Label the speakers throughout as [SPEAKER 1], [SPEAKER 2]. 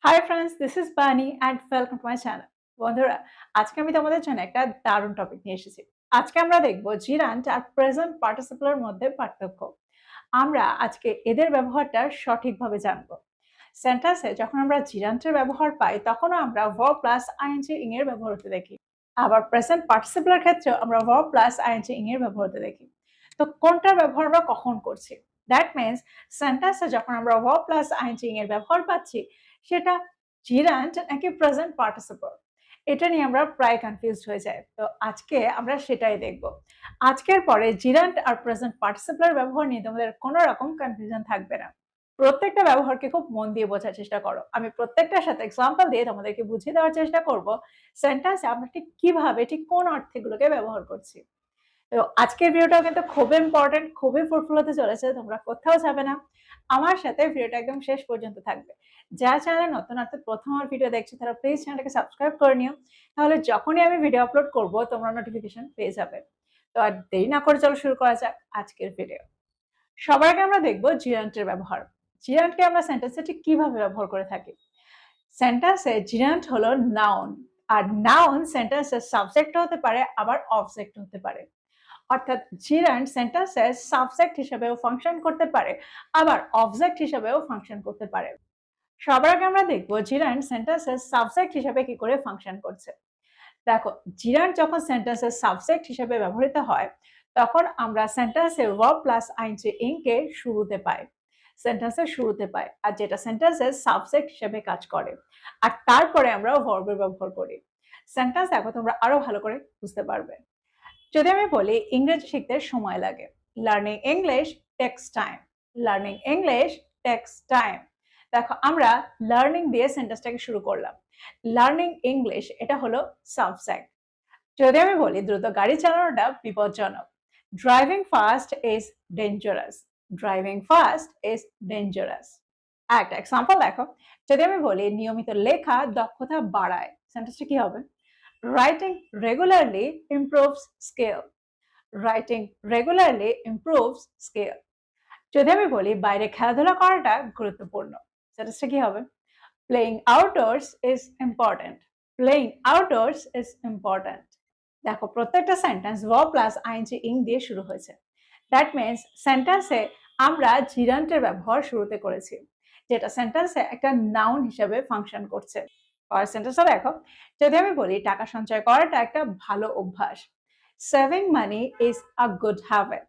[SPEAKER 1] Hi friends, this is বানি and welcome to my channel. বন্ধুরা, আজকে আমি তোমাদের জন্য একটা দারুণ টপিক নিয়ে এসেছি। আজকে আমরা দেখব জিরান্ট আর প্রেজেন্ট পার্টিসিপলের মধ্যে পার্থক্য। আমরা আজকে এদের ব্যবহারটা সঠিকভাবে জানব। সেন্টেন্সে যখন আমরা জিরান্টের ব্যবহার পাই তখনও আমরা ভার্ব প্লাস আইএনজি ইং এর ব্যবহার হতে দেখি। আবার প্রেজেন্ট পার্টিসিপলের ক্ষেত্রেও আমরা ভার্ব প্লাস আইএনজি ইং এর ব্যবহার হতে দেখি। তো কোনটার ব্যবহার আমরা কখন করছি? দ্যাট মিনস সেন্টেন্সে যখন আমরা ভার্ব প্লাস আইএনজি ইং এর ব্যবহার পাচ্ছি সেটা জিরান্ট নাকি প্রেজেন্ট পার্টিসিপল, এটা নিয়ে আমরা প্রায় কনফিউজড হয়ে যাই। তো আজকে আমরা সেটাই দেখব। আজকের পরে জিরান্ট আর প্রেজেন্ট পার্টিসিপলের ব্যবহার নিয়ে তোমাদের কোনো রকম কনফিউশন থাকবে না। প্রত্যেকটা ব্যবহারকে খুব মন দিয়ে বোঝার চেষ্টা করো। আমি প্রত্যেকটার সাথে এক্সাম্পল দিয়ে তোমাদেরকে বুঝিয়ে দেওয়ার চেষ্টা করব সেন্টেন্সে আমরা ঠিক কিভাবে ঠিক কোন অর্থে এগুলোকে ব্যবহার করছি। তো আজকের ভিডিওটাও কিন্তু খুব ইম্পর্টেন্ট, খুবই ফ্রুটফুল হতে চলেছে। তোমরা কোথাও যাবে না। আমার সাথে ভিডিওটা একদম শেষ পর্যন্ত থাকবে। যারা চ্যানেলে নতুন প্রথম আমার ভিডিও দেখছো তারা প্লিজ চ্যানেলটাকে সাবস্ক্রাইব করে নিও। তাহলে যখনই আমি ভিডিও আপলোড করব তোমরা নোটিফিকেশন পেয়ে যাবে। তো আর দেরি না করে চলো শুরু করা যাক আজকের ভিডিও। সবার আগে আমরা দেখব জিরান্টের ব্যবহার। জিরান্টকে আমরা সেন্টেন্সে ঠিক কিভাবে ব্যবহার করে থাকি। সেন্টেন্সে জিরান্ট হলো নাউন, আর নাউন সেন্টেন্সের সাবজেক্ট হতে পারে আবার অবজেক্ট হতে পারে। অর্থাৎ জিরান্ট সেন্টেন্সের সাবজেক্ট হিসেবেও ফাংশন করতে পারে আবার অবজেক্ট হিসেবেও ফাংশন করতে পারে। সবার আগে আমরা দেখবো জিরান্ট সেন্টেন্সের সাবজেক্ট হিসেবে কি করে ফাংশন করছে। দেখো, জিরান্ট যখন সেন্টেন্সের সাবজেক্ট হিসেবে ব্যবহৃত হয় তখন আমরা সেন্টেন্সে ভার্ব প্লাস আইএনজি ইং কে শুরুতে পাই, সেন্টেন্সের শুরুতে পাই, আর যেটা সেন্টেন্সের সাবজেক্ট হিসেবে কাজ করে। আর তারপরে আমরা ভার্বের ব্যবহার করি। সেন্টেন্স দেখো তোমরা আরো ভালো করে বুঝতে পারবে। যদি আমি বলি ইংরেজি শিখতে সময় লাগে, learning English takes time, learning English takes time. দেখো আমরা লার্নিং দিয়ে সেন্টেন্সটাকে শুরু করলাম। লার্নিং ইংলিশ এটা হলো সাবজেক্ট। যদি আমি বলি দ্রুত গাড়ি চালানোটা বিপজ্জনক, driving fast is dangerous, driving fast is dangerous. একটা এক্সাম্পল দেখো, যদি আমি বলি নিয়মিত লেখা দক্ষতা বাড়ায়, সেন্টেন্সটা কি হবে? Writing regularly improves skill. Writing regularly improves skill. যদি আমি বলি বাইরে খেলাধুলা করাটা গুরুত্বপূর্ণ, সেটা কি হবে? Playing outdoors is important. Playing outdoors is important. দেখো প্রত্যেকটা সেন্টেন্স ভার্ব প্লাস আইএনজি ইং দিয়ে শুরু হয়েছে। দ্যাট মিনস সেন্টেন্সে আমরা জিরান্টের ব্যবহার শুরুতে করেছি, যেটা সেন্টেন্সে একটা নাউন হিসেবে ফাংশন করছে। পরের সেন্টেন্সটা দেখো, যদি আমি বলি টাকা সঞ্চয় করাটা একটা ভালো অভ্যাস, saving money is a good habit,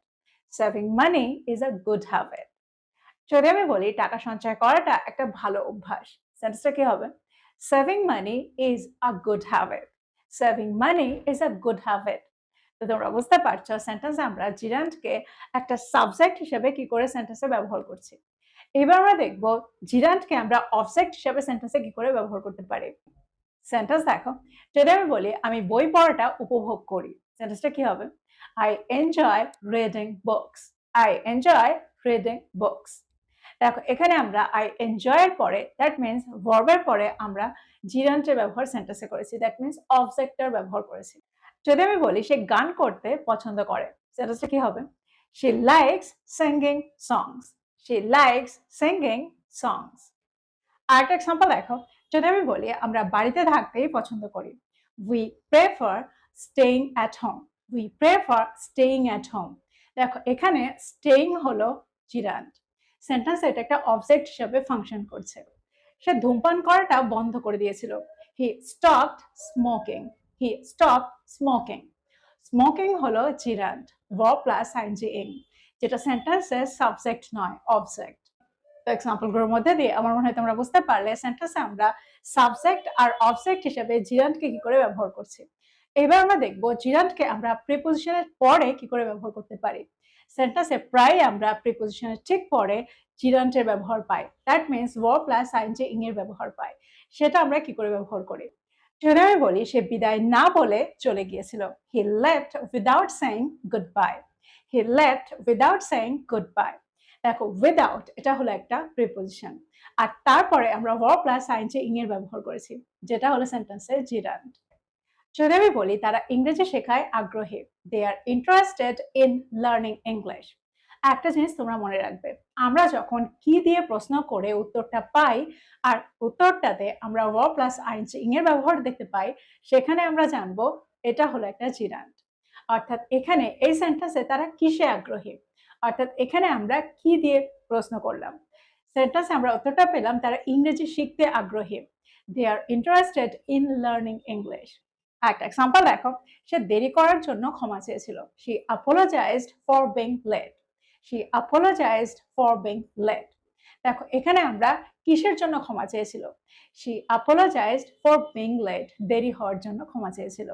[SPEAKER 1] saving money is a good habit. যদি আমি বলি টাকা সঞ্চয় করাটা একটা ভালো অভ্যাস, সেন্টেন্সটা কি হবে? Saving money is a good habit, saving money is a good habit. তো তোমরা বুঝতে পারছো সেন্টেন্সে আমরা জিরান্টকে একটা সাবজেক্ট হিসেবে কি করে সেন্টেন্সে ব্যবহার করছি। এবার আমরা দেখব জিরান্টকে আমরা অবজেক্ট হিসেবে সেন্টেন্সে কি করে ব্যবহার করতে পারি। সেন্টেন্স দেখো, যদি আমি বলি আমি বই পড়াটা উপভোগ করি, সেন্টেন্সটা কি হবে? I enjoy reading books, I enjoy reading books. দেখো এখানে আমরা আই এনজয় এর পরে দ্যাট মিনস ভার্বের পরে আমরা জিরান্টের ব্যবহার সেন্টেন্সে করেছি, দ্যাট মিনস অবজেক্টের ব্যবহার করেছি। যদি আমি বলি সে গান করতে পছন্দ করে, সেন্টেন্সটা কি হবে? She likes singing songs, she likes singing songs. আরেকটা এক্সাম্পল দেখো, যদি আমি বলি আমরা বাড়িতে থাকতেই পছন্দ করি, we prefer staying at home, we prefer staying at home. দেখো এখানে স্টেইং হলো জিরান্ট, সেন্টেন্স এটা একটা অবজেক্ট হিসেবে ফাংশন করছে। সে ধূমপান করাটা বন্ধ করে দিয়েছিল, he stopped smoking, he stopped smoking. Smoking হলো জিরান্ট, ভার্ব প্লাস আইএনজি ইং, যেটা সেন্টেন্সের সাবজেক্ট নয়, অবজেক্ট। এক্সাম্পলগুলোর মধ্যে দিয়ে আমার মনে হয় তোমরা বুঝতে পারলে সেন্টেন্সে আমরা সাবজেক্ট আর অবজেক্ট হিসেবে জিরান্টকে কি করে ব্যবহার করছি। এবার আমরা দেখব জিরান্টকে আমরা প্রিপোজিশনের পরে কি করে ব্যবহার করতে পারি। সেন্টেন্সে প্রায় আমরা প্রিপোজিশনের ঠিক পরে জিরান্টের ব্যবহার পাই, that means verb plus ING ing এর ব্যবহার পাই। সেটা আমরা কি করে ব্যবহার করি। যদি আমি বলি সে বিদায় না বলে চলে গিয়েছিল, he left without saying good bye, he left without saying good bye. দেখো উইদাউট এটা হলো একটা প্রিপোজিশন, আর তারপরে আমরা ভার্ব প্লাস আইএনজি ইং এর ব্যবহার করেছি, যেটা হলো সেন্টেন্সের জিরান্ট। যদি আমি বলি তারা ইংরেজি শেখায় আগ্রহী, they are interested in learning English, একটা জিনিস তোমরা মনে রাখবে, আমরা যখন কি দিয়ে প্রশ্ন করে উত্তরটা পাই আর উত্তরটাতে আমরা ভার্ব প্লাস আইএনজি এর ব্যবহার দেখতে পাই, সেখানে আমরা জানবো এটা হলো একটা জিরান্ট। অর্থাৎ এখানে এই সেন্টেন্সে তারা কিসে আগ্রহী, অর্থাৎ এখানে আমরা কি দিয়ে প্রশ্ন করলাম, সেন্টেন্সে আমরা উত্তরটা পেলাম তারা ইংরেজি শিখতে আগ্রহী। They are interested in learning English. একটা এক্সাম্পল দেখো, সে দেরি করার জন্য ক্ষমা চেয়েছিল। She apologised for being late. She apologised for being late. দেখো এখানে আমরা কিসের জন্য ক্ষমা চেয়েছিল, she apologised for being late, দেরি হওয়ার জন্য ক্ষমা চেয়েছিল।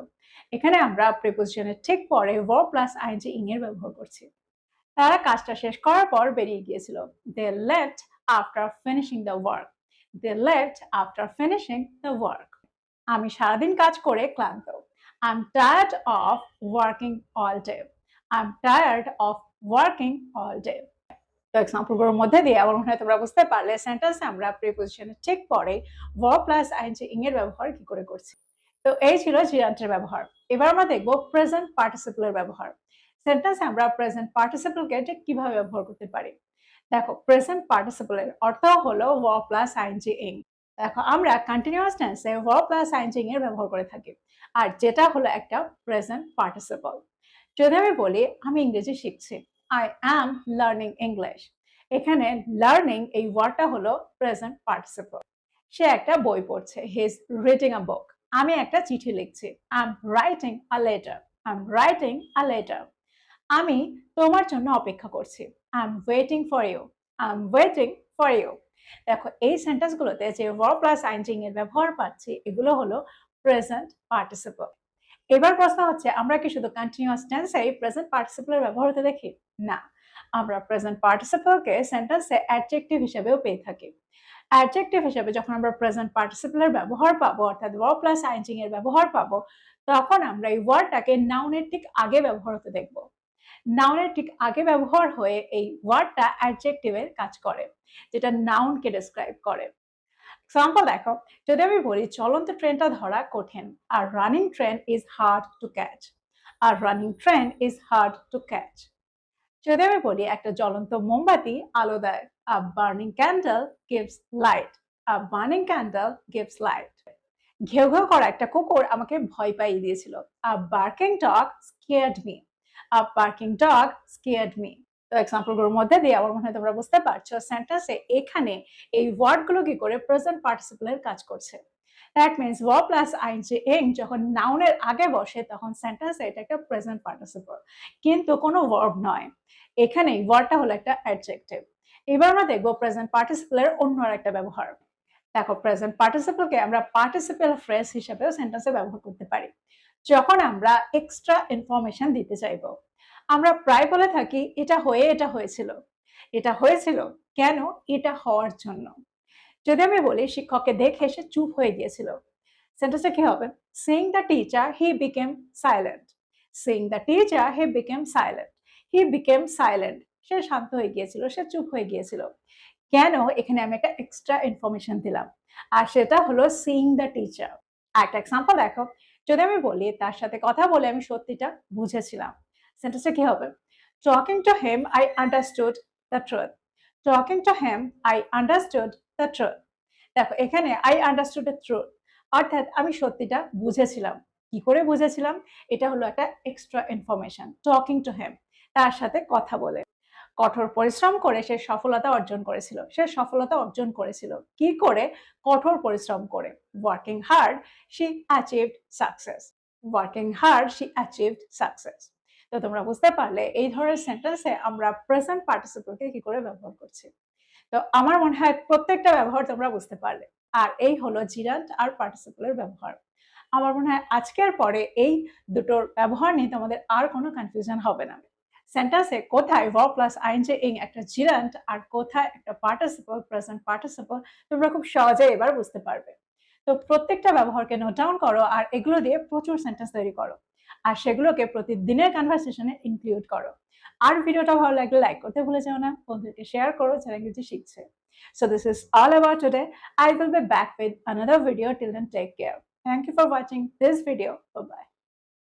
[SPEAKER 1] এখানে আমরা প্রিপোজিশনের ঠিক পরে ভার্ব প্লাস আইএনজি ইং এর ব্যবহার করছি। তারা কাজটা শেষ করার পর বেরিয়ে গিয়েছিল। They left after finishing the work. They left after finishing the work. আমি সারাদিন কাজ করে ক্লান্ত। I am tired of working all day. I am tired of working all day. তো এক্সাম্পলগুলোর মধ্যে দিয়ে আমার মনে হয় তোমরা বুঝতে পারলে সেন্টেন্সে আমরা প্রিপোজিশনের ঠিক পরে ভার্ব প্লাস আইএনজি ইং এর ব্যবহার কি করে করছি। তো এই ছিল জিরান্টের ব্যবহার। এবার আমরা দেখব প্রেজেন্ট পার্টিসিপলের ব্যবহার। সেন্টেন্সে আমরা প্রেজেন্ট পার্টিসিপলকে ঠিক কিভাবে ব্যবহার করতে পারি। দেখো প্রেজেন্ট পার্টিসিপলের অর্থ হলো ভার্ব প্লাস আইএনজি ইং। দেখো আমরা কন্টিনিউয়াস টেন্সে ভার্ব প্লাস আইএনজি এর ব্যবহার করে থাকি, আর যেটা হলো একটা প্রেজেন্ট পার্টিসিপল। যদি আমি বলি আমি ইংরেজি শিখছি, আই অ্যাম লার্নিং ইংলিশ, এখানে লার্নিং এই ওয়ার্ডটা হলো প্রেজেন্ট পার্টিসিপল। সে একটা বই পড়ছে, হি ইজ রিডিং আ বুক। আমি একটা চিঠি লিখছি, I am writing a letter. I am writing a letter. আমি তোমার জন্য অপেক্ষা করছি, I am waiting for you. I am waiting for you. দেখো এই সেন্টেন্সগুলোতে যে ভার্ব প্লাস আইএনজি এর ব্যবহার পাচ্ছি এগুলো হলো প্রেজেন্ট পার্টিসিপল। এবার প্রশ্ন হচ্ছে আমরা কি শুধু কন্টিনিউয়াস টেন্সে প্রেজেন্ট পার্টিসিপলের ব্যবহার হতে দেখি? না, আমরা প্রেজেন্ট পার্টিসিপলকে সেন্টেন্সে অ্যাডজেক্টিভ হিসেবেও পেয়ে থাকি। অ্যাডজেক্টিভ হিসেবে যখন আমরা প্রেজেন্ট পার্টিসিপলের ব্যবহার পাবো, অর্থাৎ ভার্ব প্লাস আইএনজি এর ব্যবহার পাবো, তখন আমরা এই ওয়ার্ডটাকে নাউনের ঠিক আগে ব্যবহার হতে দেখব। নাউনের ঠিক আগে ব্যবহার হয়ে এই ওয়ার্ডটা অ্যাডজেক্টিভের কাজ করে, যেটা নাউনকে ডেসক্রাইব করে। এক্সাম্পল দেখো, যদি আমি বলি চলন্ত ট্রেনটা ধরা কঠিন, আর running train is hard to catch. আর running train is hard to catch. যদি আমি বলি একটা জ্বলন্ত মোমবাতি আলো দেয়, a burning candle gives light. A burning candle gives light. ঘেউ ঘেউ করা একটা কুকুর আমাকে ভয় পাইয়ে দিয়েছিল। A barking dog scared me. A barking dog scared me. তো এক্সাম্পলগুলোর মধ্যে দিয়ে আমার মনে হয় তোমরা বুঝতে পারছো সেন্টেন্সে এখানে এই ওয়ার্ডগুলো কি করে প্রেজেন্ট পার্টিসিপলের কাজ করছে। That means verb plus ING ing যখন নাউনের আগে বসে তখন সেন্টেন্সে এটা একটা প্রেজেন্ট পার্টিসিপল, কিন্তু কোনো ভার্ব নয়। এখানে ওয়ার্ডটা হলো একটা অ্যাডজেক্টিভ। এবার আমরা দেখবো প্রেজেন্ট পার্টিসিপলের অন্য একটা ব্যবহার। দেখো প্রেজেন্ট পার্টিসিপলকে আমরা পার্টিসিপেল ফ্রেজ হিসেবেও সেন্টেন্সে ব্যবহার করতে পারি যখন আমরা এক্সট্রা ইনফরমেশন দিতে চাইবো। আমরা প্রায় বলে থাকি এটা হয়ে এটা হয়েছিল। এটা হয়েছিল কেন? এটা হওয়ার জন্য। যদি আমি বলি শিক্ষককে দেখে সে চুপ হয়ে গিয়েছিল, সেন্টেন্সটা কি হবে? Seeing the teacher he became silent. Seeing the teacher he became silent. He became silent, সে শান্ত হয়ে গিয়েছিল, সে চুপ হয়ে গিয়েছিল। কেন? এখানে আমি একটা এক্সট্রা ইনফরমেশন দিলাম, আর সেটা হলো সিইং দ্য টিচার। একটা এক্সাম্পল দেখো, যদি আমি বলি তার সাথে কথা বলে আমি সত্যিটা বুঝেছিলাম, সেন্টেন্সটা কি হবে? Talking to him I understood the truth. Talking to him I understood the truth. দেখো এখানে আই আন্ডারস্টুড দ্য ট্রুথ, অর্থাৎ আমি সত্যিটা বুঝেছিলাম। কি করে বুঝেছিলাম? এটা হলো একটা extra information. Talking to him, তার সাথে কথা বলে। কঠোর পরিশ্রম করে সে সফলতা অর্জন করেছিল। সে সফলতা অর্জন করেছিল কি করে? কঠোর পরিশ্রম করে। Working hard she achieved success. Working hard she achieved success. তো তোমরা বুঝতে পারলে এই ধরনের সেন্টেন্সে আমরা প্রেজেন্ট পার্টিসিপলকে কি করে ব্যবহার করছি। তো আমার মনে হয় প্রত্যেকটা ব্যবহার তোমরা বুঝতে পারলে। আর এই হলো জিরান্ট আর পার্টিসিপলের ব্যবহার। আমার মনে হয় আজকের পরে এই দুটোর ব্যবহার নিয়ে তোমাদের আর কোনো কনফিউশন হবে না। সেন্টেন্সে কোথায় ভার্ব প্লাস আইএনজি ইং একটা জিরান্ট আর কোথায় একটা পার্টিসিপল, প্রেজেন্ট পার্টিসিপল, তোমরা খুব সহজে এবার বুঝতে পারবে। তো প্রত্যেকটা ব্যবহারকে নোট ডাউন করো আর এগুলো দিয়ে প্রচুর সেন্টেন্স তৈরি করো, আর সেগুলোকে প্রতিদিনের কনভারসেশনে ইনক্লুড করো। আর ভিডিওটা ভালো লাগলে লাইক করতে ভুলে যাও না, বন্ধুদেরকে শেয়ার করো যারা ইংরেজি শিখছে। So this is all about today. I will be back with another video. Till then, take care. Thank you for watching this video. Bye bye.